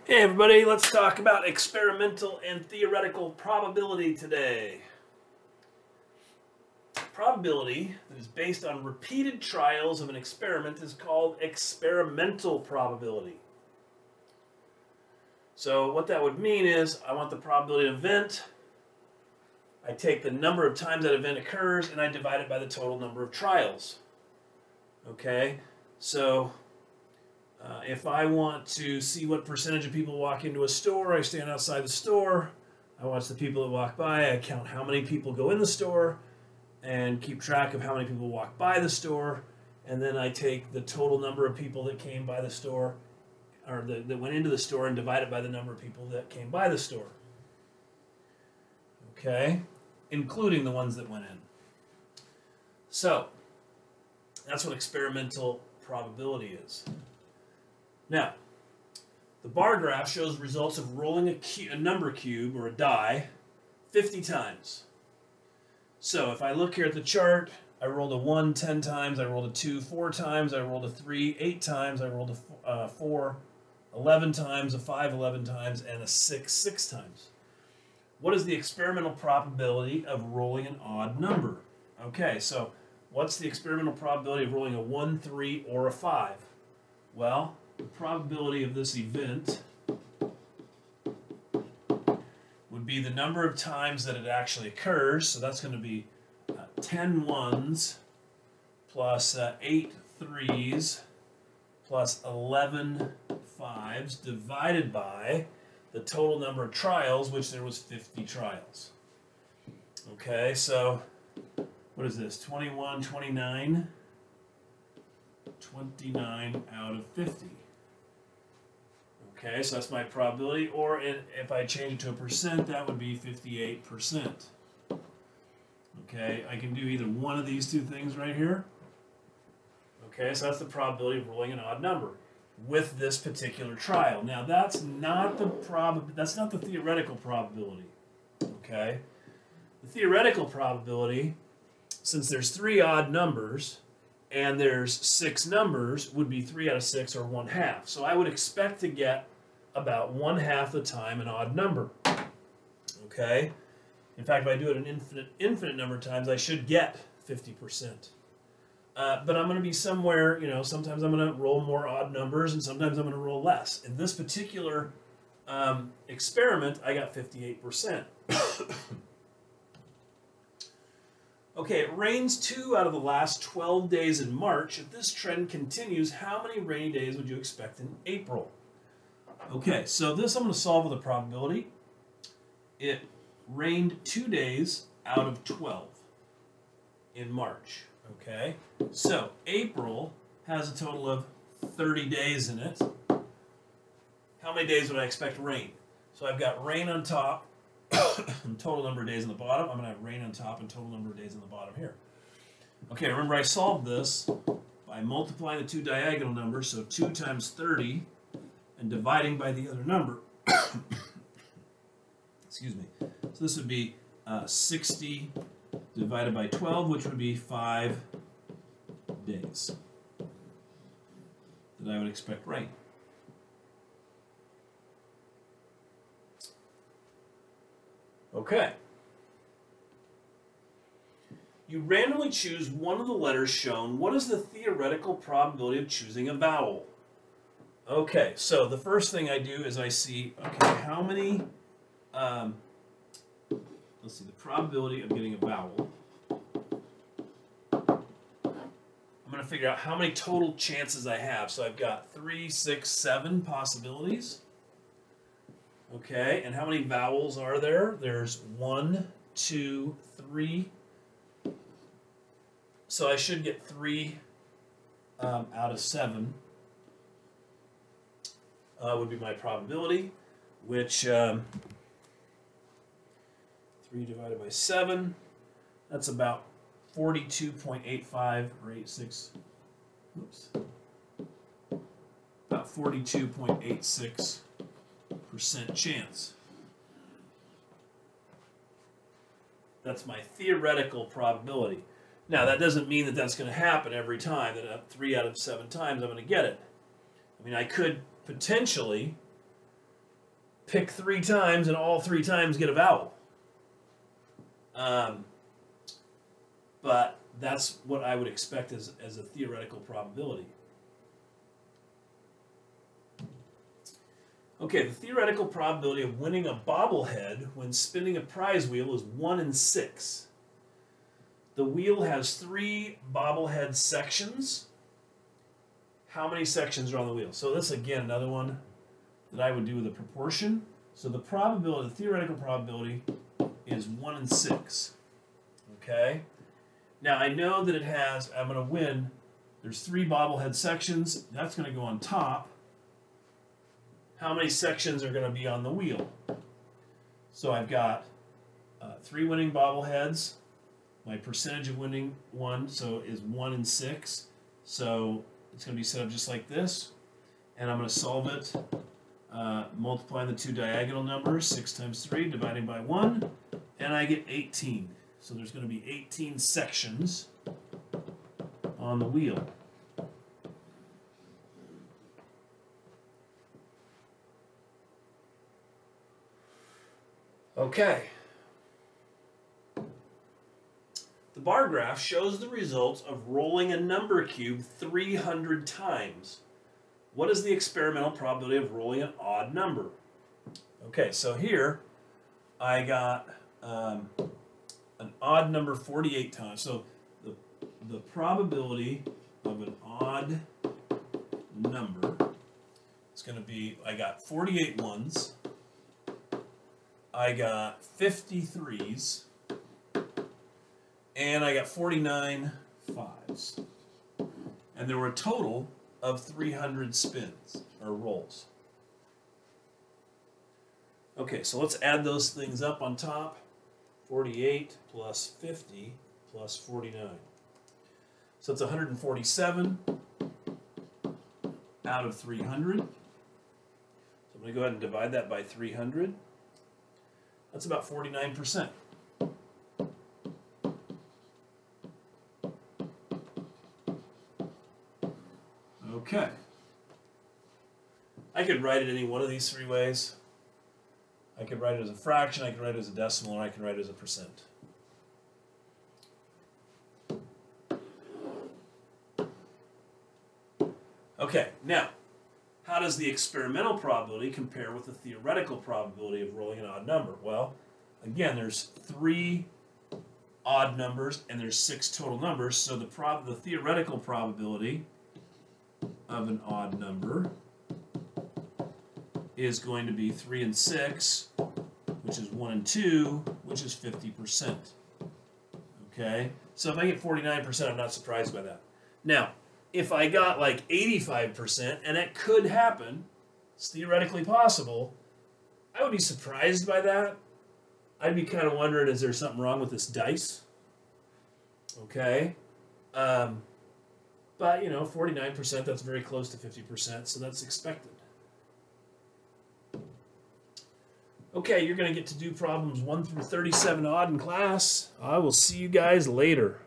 Hey everybody, let's talk about experimental and theoretical probability today. Probability that is based on repeated trials of an experiment is called experimental probability. So what that would mean is I want the probability of an event, I take the number of times that event occurs and I divide it by the total number of trials. Okay, so if I want to see what percentage of people walk into a store, I stand outside the store, I watch the people that walk by, I count how many people go in the store, and keep track of how many people walk by the store, and then I take the total number of people that came by the store, or that went into the store, and divide it by the number of people that came by the store. Okay? Including the ones that went in. So, that's what experimental probability is. Now, the bar graph shows results of rolling a number cube, or a die, 50 times. So if I look here at the chart, I rolled a 1 10 times, I rolled a 2 4 times, I rolled a 3 8 times, I rolled a 4 11 times, a 5 11 times, and a 6 6 times. What is the experimental probability of rolling an odd number? Okay, so what's the experimental probability of rolling a 1, 3, or a 5? Well, the probability of this event would be the number of times that it actually occurs. So that's going to be 10 ones plus 8 threes plus 11 fives divided by the total number of trials, which there was 50 trials. Okay, so what is this? 21, 29? 29 out of 50. Okay, so that's my probability, or if I change it to a percent, that would be 58%. Okay, I can do either one of these two things right here. Okay, so that's the probability of rolling an odd number with this particular trial. Now, that's not the theoretical probability. Okay, the theoretical probability, since there's 3 odd numbers and there's 6 numbers, would be 3 out of 6 or 1/2. So I would expect to get about 1/2 the time an odd number. Okay? In fact, if I do it an infinite number of times, I should get 50%. But I'm going to be somewhere, sometimes I'm going to roll more odd numbers and sometimes I'm going to roll less. In this particular experiment, I got 58%. Okay, it rains 2 out of the last 12 days in March. If this trend continues, how many rainy days would you expect in April? Okay, so this I'm going to solve with a probability. It rained 2 days out of 12 in March. Okay, so April has a total of 30 days in it. How many days would I expect rain? So I've got rain on top, and total number of days on the bottom. I'm going to have rain on top and total number of days on the bottom here. Okay, remember I solved this by multiplying the 2 diagonal numbers, so 2 times 30, and dividing by the other number. Excuse me. So this would be 60 divided by 12, which would be 5 days that I would expect rain. Okay. You randomly choose one of the letters shown. What is the theoretical probability of choosing a vowel? Okay, so the first thing I do is I see, okay, how many, let's see, the probability of getting a vowel. I'm going to figure out how many total chances I have. So I've got 3, 6, 7 possibilities. Okay, and how many vowels are there? There's 1, 2, 3. So I should get 3 out of 7 would be my probability, which 3 divided by 7, that's about 42.85 or 86. Oops. About 42.86%. Chance. That's my theoretical probability. Now, that doesn't mean that that's going to happen every time, that 3 out of 7 times I'm going to get it. I mean, I could potentially pick 3 times and all 3 times get a vowel. But that's what I would expect as a theoretical probability. Okay, the theoretical probability of winning a bobblehead when spinning a prize wheel is 1 in 6. The wheel has 3 bobblehead sections. How many sections are on the wheel? So this, again, another one that I would do with a proportion. So the probability, the theoretical probability is 1 in 6. Okay? Now I know that it has, I'm going to win, there's 3 bobblehead sections. That's going to go on top. How many sections are going to be on the wheel? So I've got 3 winning bobbleheads. My percentage of winning one, so is 1 in 6. So it's going to be set up just like this. And I'm going to solve it, multiplying the 2 diagonal numbers, 6 times 3, dividing by 1, and I get 18. So there's going to be 18 sections on the wheel. Okay. The bar graph shows the results of rolling a number cube 300 times. What is the experimental probability of rolling an odd number? Okay, so here I got an odd number 48 times. So the probability of an odd number is going to be, I got 48 ones. I got 53s, and I got 49 5s. And there were a total of 300 spins, or rolls. Okay, so let's add those things up on top. 48 plus 50 plus 49. So it's 147 out of 300. So I'm going to go ahead and divide that by 300. That's about 49%. Okay. I could write it any one of these 3 ways. I could write it as a fraction, I could write it as a decimal, or I can write it as a percent. Okay, now, how does the experimental probability compare with the theoretical probability of rolling an odd number? Well, again, there's 3 odd numbers and there's 6 total numbers, so the theoretical probability of an odd number is going to be 3 and 6, which is 1 and 2, which is 50%. Okay, so if I get 49%, I'm not surprised by that. Now, if I got like 85%, and it could happen, it's theoretically possible, I would be surprised by that. I'd be kind of wondering, is there something wrong with this dice? Okay. But, you know, 49%, that's very close to 50%, so that's expected. Okay, you're going to get to do problems 1 through 37 odd in class. I will see you guys later.